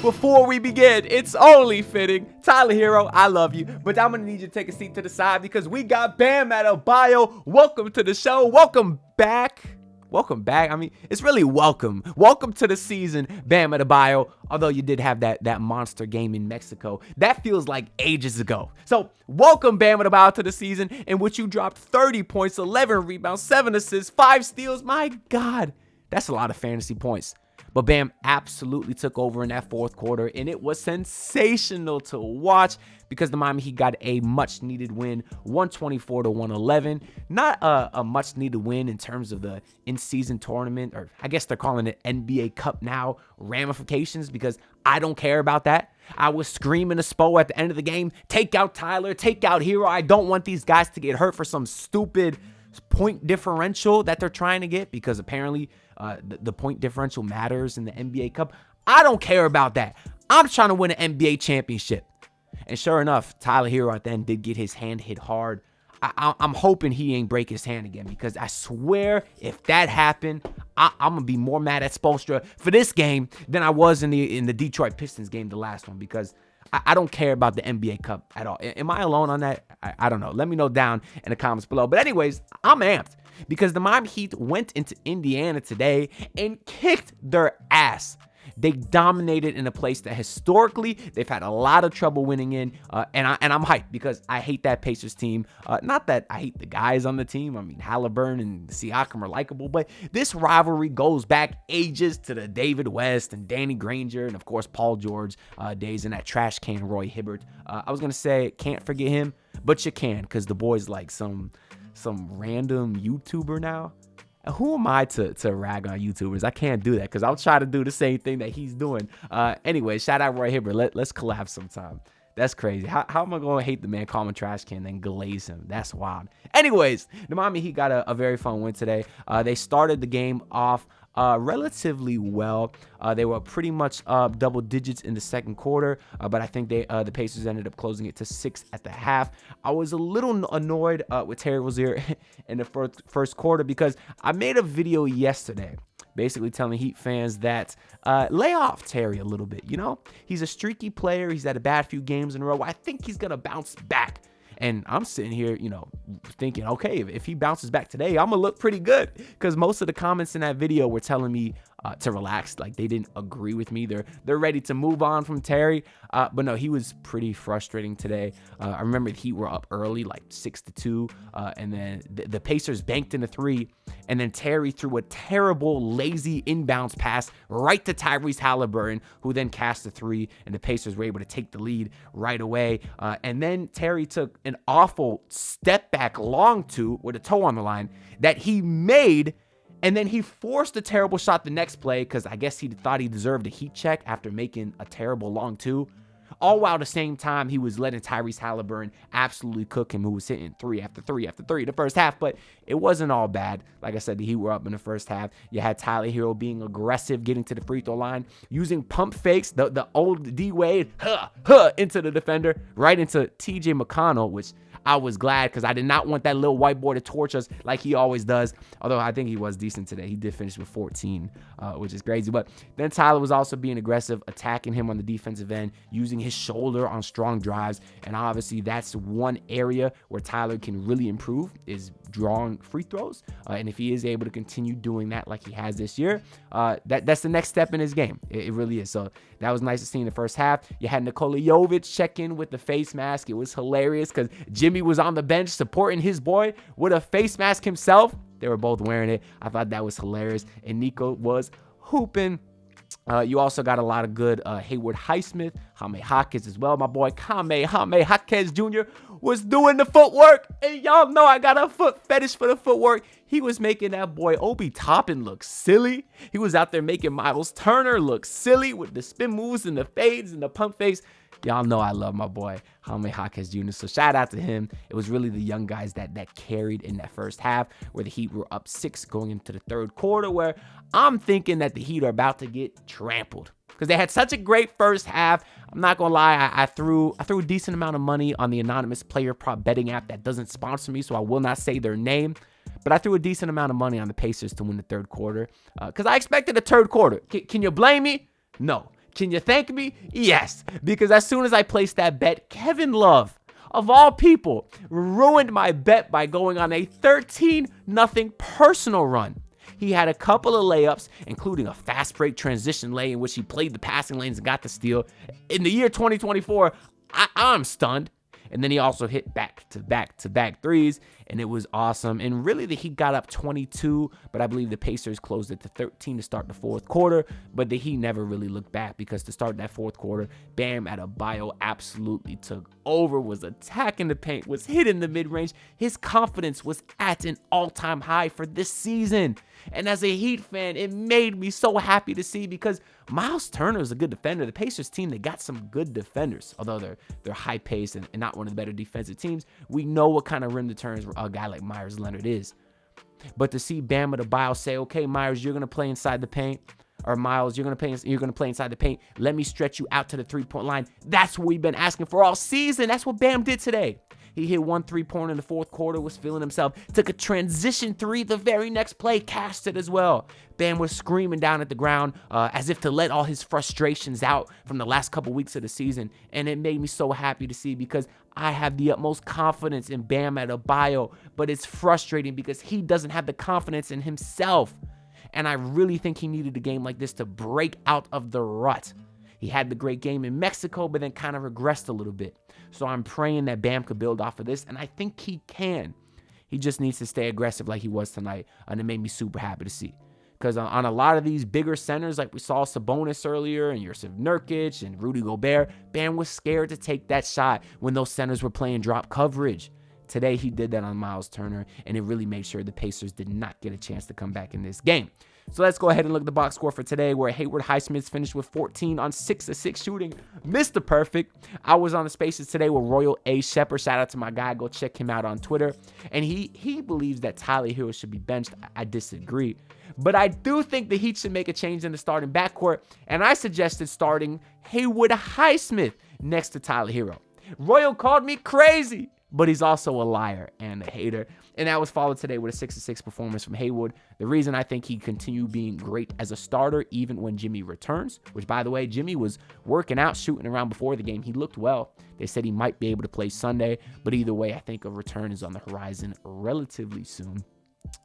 Before we begin, it's only fitting. Tyler Hero, I love you, but I'm going to need you to take a seat to the side because we got Bam Adebayo. Welcome to the show. Welcome back. Welcome back. I mean, it's really welcome. Welcome to the season, Bam Adebayo. Although you did have that monster game in Mexico. That feels like ages ago. So, welcome, Bam Adebayo, to the season in which you dropped 30 points, 11 rebounds, 7 assists, 5 steals. My God, that's a lot of fantasy points. But Bam absolutely took over in that fourth quarter, and it was sensational to watch because the Miami Heat got a much-needed win, 124-111. Not a much-needed win in terms of the in-season tournament, or I guess they're calling it NBA Cup now, ramifications, because I don't care about that. I was screaming to Spo at the end of the game, take out Tyler, take out Hero. I don't want these guys to get hurt for some stupid point differential that they're trying to get, because apparently the point differential matters in the NBA Cup. I don't care about that. I'm trying to win an NBA championship. And sure enough, Tyler Hero at the end did get his hand hit hard. I'm hoping he ain't break his hand again, because I swear if that happened, I'm going to be more mad at Spoelstra for this game than I was in the Detroit Pistons game, the last one, because I don't care about the NBA Cup at all. Am I alone on that? I don't know. Let me know down in the comments below. But anyways, I'm amped because the Miami Heat went into Indiana today and kicked their ass. They dominated in a place that historically they've had a lot of trouble winning in, and I'm hyped because I hate that Pacers team. Not that I hate the guys on the team. I mean, Halliburton and Siakam are likable, but this rivalry goes back ages to the David West and Danny Granger and, of course, Paul George days and that trash can Roy Hibbert. I was going to say can't forget him, but you can, because the boy's like some random YouTuber now. Who am I to rag on YouTubers? I can't do that because I'll try to do the same thing that he's doing. Anyway, shout out Roy Hibbert. Let's collab sometime. That's crazy. How am I going to hate the man, call him a trash can, then glaze him? That's wild. Anyways, the Miami Heat got a very fun win today. They started the game off relatively well. They were pretty much double digits in the second quarter, but I think the Pacers ended up closing it to 6 at the half. I was a little annoyed with Terry Rozier in the first quarter because I made a video yesterday basically telling Heat fans that lay off Terry a little bit. You know, he's a streaky player. He's had a bad few games in a row. I think he's going to bounce back. And I'm sitting here, thinking, okay, if he bounces back today, I'm going to look pretty good. Because most of the comments in that video were telling me to relax. Like, they didn't agree with me. They're ready to move on from Terry. But no, he was pretty frustrating today. I remember the Heat were up early, like 6-2. And then the Pacers banked in a 3. And then Terry threw a terrible, lazy inbounds pass right to Tyrese Halliburton, who then cast a 3. And the Pacers were able to take the lead right away. And then Terry took an awful step back long 2 with a toe on the line that he made. And then he forced a terrible shot the next play because I guess he thought he deserved a heat check after making a terrible long 2. All while at the same time he was letting Tyrese Halliburton absolutely cook him, who was hitting 3 after 3 after 3 the first half. But it wasn't all bad. Like I said, the Heat were up in the first half. You had Tyler Hero being aggressive, getting to the free throw line, using pump fakes, the old D-Wade, into the defender, right into TJ McConnell, which I was glad because I did not want that little white boy to torch us like he always does. Although I think he was decent today. He did finish with 14, which is crazy. But then Tyler was also being aggressive, attacking him on the defensive end, using his shoulder on strong drives. And obviously that's one area where Tyler can really improve, is drawing free throws. And if he is able to continue doing that like he has this year, that's the next step in his game. It really is. So that was nice to see in the first half. You had Nikola Jovic check in with the face mask. It was hilarious because Jimmy was on the bench supporting his boy with a face mask himself. They were both wearing it. I thought that was hilarious. And Nico was hooping. You also got a lot of good Hayward Highsmith, Jaime Jaquez as well. My boy Jaime Jaquez Jr. was doing the footwork. And y'all know I got a foot fetish for the footwork. He was making that boy Obi Toppin look silly. He was out there making Miles Turner look silly with the spin moves and the fades and the pump fakes. Y'all know I love my boy Jaime Jaquez Jr., so shout out to him. It was really the young guys that carried in that first half, where the Heat were up 6 going into the third quarter, where I'm thinking that the Heat are about to get trampled because they had such a great first half. I'm not gonna lie, I threw a decent amount of money on the anonymous player prop betting app that doesn't sponsor me, so I will not say their name. But I threw a decent amount of money on the Pacers to win the third quarter because I expected a third quarter. Can you blame me? No. Can you thank me? Yes, because as soon as I placed that bet, Kevin Love, of all people, ruined my bet by going on a 13-0 personal run. He had a couple of layups, including a fast break transition lay in which he played the passing lanes and got the steal. In the year 2024, I'm stunned. And then he also hit back-to-back threes, and it was awesome. And really, the Heat got up 22, but I believe the Pacers closed it to 13 to start the fourth quarter. But the Heat never really looked back because to start that fourth quarter, Bam Adebayo absolutely took over, was attacking the paint, was hitting the mid-range. His confidence was at an all-time high for this season. And as a Heat fan, it made me so happy to see because Miles Turner is a good defender. The Pacers team, they got some good defenders, although they're high-paced and not one of the better defensive teams. We know what kind of rim returns a guy like Myers Leonard is. But to see Bam Adebayo say, okay, Myers, you're going to play inside the paint, or Miles, you're going to play inside the paint. Let me stretch you out to the three-point line. That's what we've been asking for all season. That's what Bam did today. He hit 1 3-pointer in the fourth quarter, was feeling himself, took a transition three the very next play, cashed it as well. Bam was screaming down at the ground as if to let all his frustrations out from the last couple weeks of the season. And it made me so happy to see because I have the utmost confidence in Bam Adebayo, but it's frustrating because he doesn't have the confidence in himself. And I really think he needed a game like this to break out of the rut. He had the great game in Mexico, but then kind of regressed a little bit. So I'm praying that Bam could build off of this, and I think he can. He just needs to stay aggressive like he was tonight, and it made me super happy to see. Because on a lot of these bigger centers, like we saw Sabonis earlier, and Jusuf Nurkic, and Rudy Gobert, Bam was scared to take that shot when those centers were playing drop coverage. Today, he did that on Miles Turner, and it really made sure the Pacers did not get a chance to come back in this game. So let's go ahead and look at the box score for today, where Haywood Highsmith finished with 14 on 6 of 6 shooting. Mr. Perfect. I was on the spaces today with Royal A. Shepard. Shout out to my guy. Go check him out on Twitter. And he believes that Tyler Hero should be benched. I disagree. But I do think the Heat should make a change in the starting backcourt. And I suggested starting Haywood Highsmith next to Tyler Hero. Royal called me crazy, but he's also a liar and a hater. And that was followed today with a 6 of 6 performance from Haywood. The reason I think he continued being great as a starter, even when Jimmy returns, which, by the way, Jimmy was working out, shooting around before the game. He looked well. They said he might be able to play Sunday, but either way, I think a return is on the horizon relatively soon.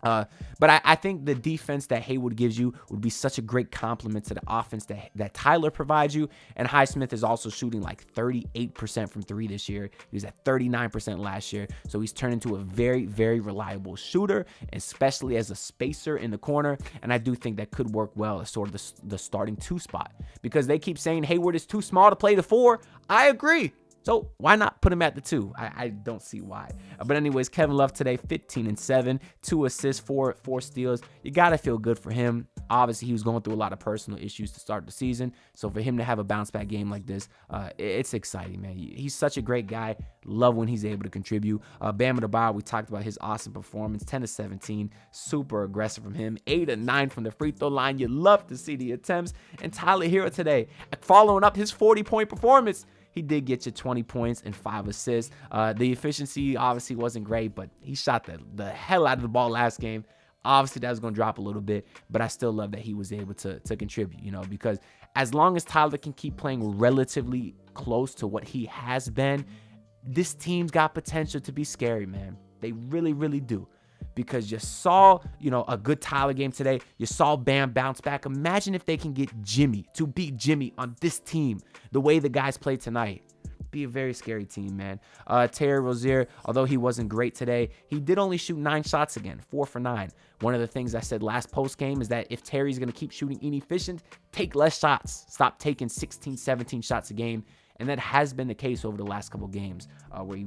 But I think the defense that Haywood gives you would be such a great complement to the offense that Tyler provides you. And Highsmith is also shooting like 38% from three this year. He was at 39% last year. So he's turned into a very, very reliable shooter, especially as a spacer in the corner. And I do think that could work well as sort of the starting 2 spot, because they keep saying Haywood is too small to play the 4. I agree. So why not put him at the 2? I don't see why. But anyways, Kevin Love today, 15 and 7, 2 assists, 4 steals. You got to feel good for him. Obviously, he was going through a lot of personal issues to start the season. So for him to have a bounce back game like this, it's exciting, man. He's such a great guy. Love when he's able to contribute. Bam Adebayo, we talked about his awesome performance, 10 of 17, super aggressive from him, 8 of 9 from the free throw line. You love to see the attempts. And Tyler Hero today, following up his 40-point performance, he did get you 20 points and 5 assists. The efficiency obviously wasn't great, but he shot the hell out of the ball last game. Obviously, that was going to drop a little bit, but I still love that he was able to contribute, because as long as Tyler can keep playing relatively close to what he has been, this team's got potential to be scary, man. They really, really do. Because you saw, a good Tyler game today. You saw Bam bounce back. Imagine if they can get Jimmy to beat Jimmy on this team the way the guys played tonight. Be a very scary team, man. Terry Rozier, although he wasn't great today, he did only shoot 9 shots again, 4 for 9. One of the things I said last post game is that if Terry's going to keep shooting inefficient, take less shots. Stop taking 16, 17 shots a game. And that has been the case over the last couple games, where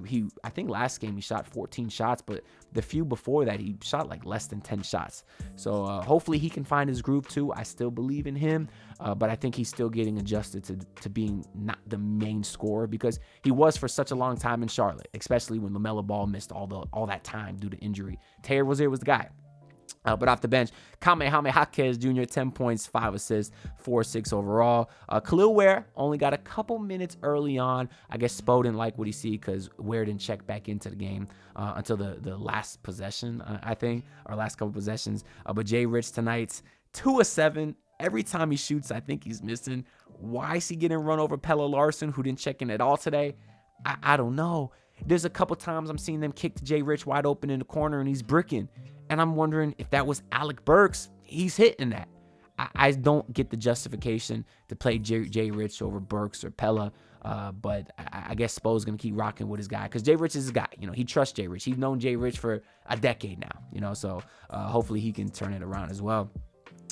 I think last game he shot 14 shots, but the few before that he shot like less than 10 shots. So hopefully he can find his groove too. I still believe in him, but I think he's still getting adjusted to being not the main scorer, because he was for such a long time in Charlotte, especially when LaMelo Ball missed all that time due to injury. Terry Rozier was the guy. But off the bench, Kamehameha Jaquez Jr., 10 points, 5 assists, 4-6 overall. Khalil Ware only got a couple minutes early on. I guess Spo didn't like what he see because Ware didn't check back into the game until the last possession, I think, or last couple possessions. But Jay Rich tonight's 2 of 7, Every time he shoots, I think he's missing. Why is he getting run over Pelle Larsson, who didn't check in at all today? I don't know. There's a couple times I'm seeing them kick to Jay Rich wide open in the corner, and he's bricking. And I'm wondering if that was Alec Burks. He's hitting that. I don't get the justification to play Jay Rich over Burks or Pella, but I guess Spo's going to keep rocking with his guy because Jay Rich is his guy. He trusts Jay Rich. He's known Jay Rich for a decade now, so hopefully he can turn it around as well.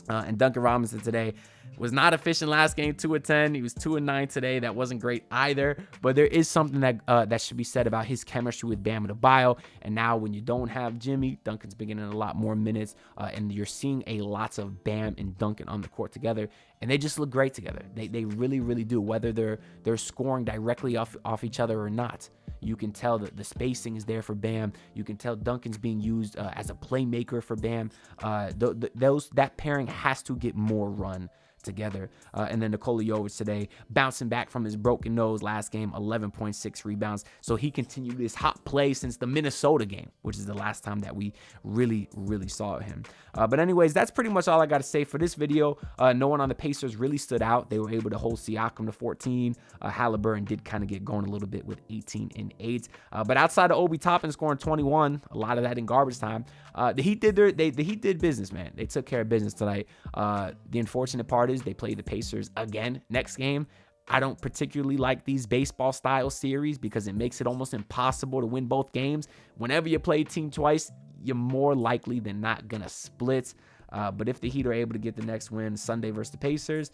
And Duncan Robinson today was not efficient last game, 2 of 10. He was 2 of 9 today. That wasn't great either. But there is something that should be said about his chemistry with Bam Adebayo. And now when you don't have Jimmy, Duncan's been getting a lot more minutes. And you're seeing a lots of Bam and Duncan on the court together. And they just look great together. They really, really do. Whether they're scoring directly off each other or not. You can tell that the spacing is there for Bam. You can tell Duncan's being used as a playmaker for Bam. That pairing has to get more run together. And then Nikola Jovic today, bouncing back from his broken nose last game, 11.6 rebounds. So he continued his hot play since the Minnesota game, which is the last time that we really, really saw him. But anyways, that's pretty much all I got to say for this video. No one on the Pacers really stood out. They were able to hold Siakam to 14. Halliburton did kind of get going a little bit with 18 and 8. But outside of Obi Toppin scoring 21, a lot of that in garbage time, the Heat did business, man. They took care of business tonight. The unfortunate part is they play the Pacers again next game. I don't particularly like these baseball style series because it makes it almost impossible to win both games. Whenever you play a team twice, you're more likely than not gonna split. But if the Heat are able to get the next win Sunday versus the Pacers,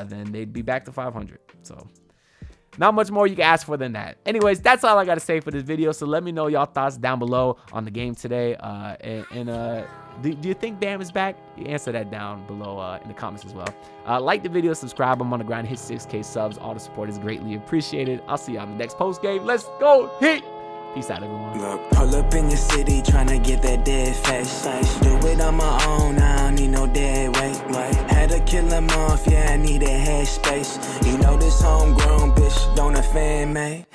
then they'd be back to 500. So not much more you can ask for than that. Anyways, that's all I got to say for this video. So let me know y'all thoughts down below on the game today. Do you think Bam is back? You answer that down below in the comments as well. Like the video, subscribe. I'm on the grind. Hit 6K subs. All the support is greatly appreciated. I'll see y'all in the next post game. Let's go Heat. Peace out, everyone. Look, pull up in your city, tryna get that dead face. Do it on my own, I don't need no dead weight. Had to kill him off, yeah, I need a head space. You know this homegrown bitch don't offend me.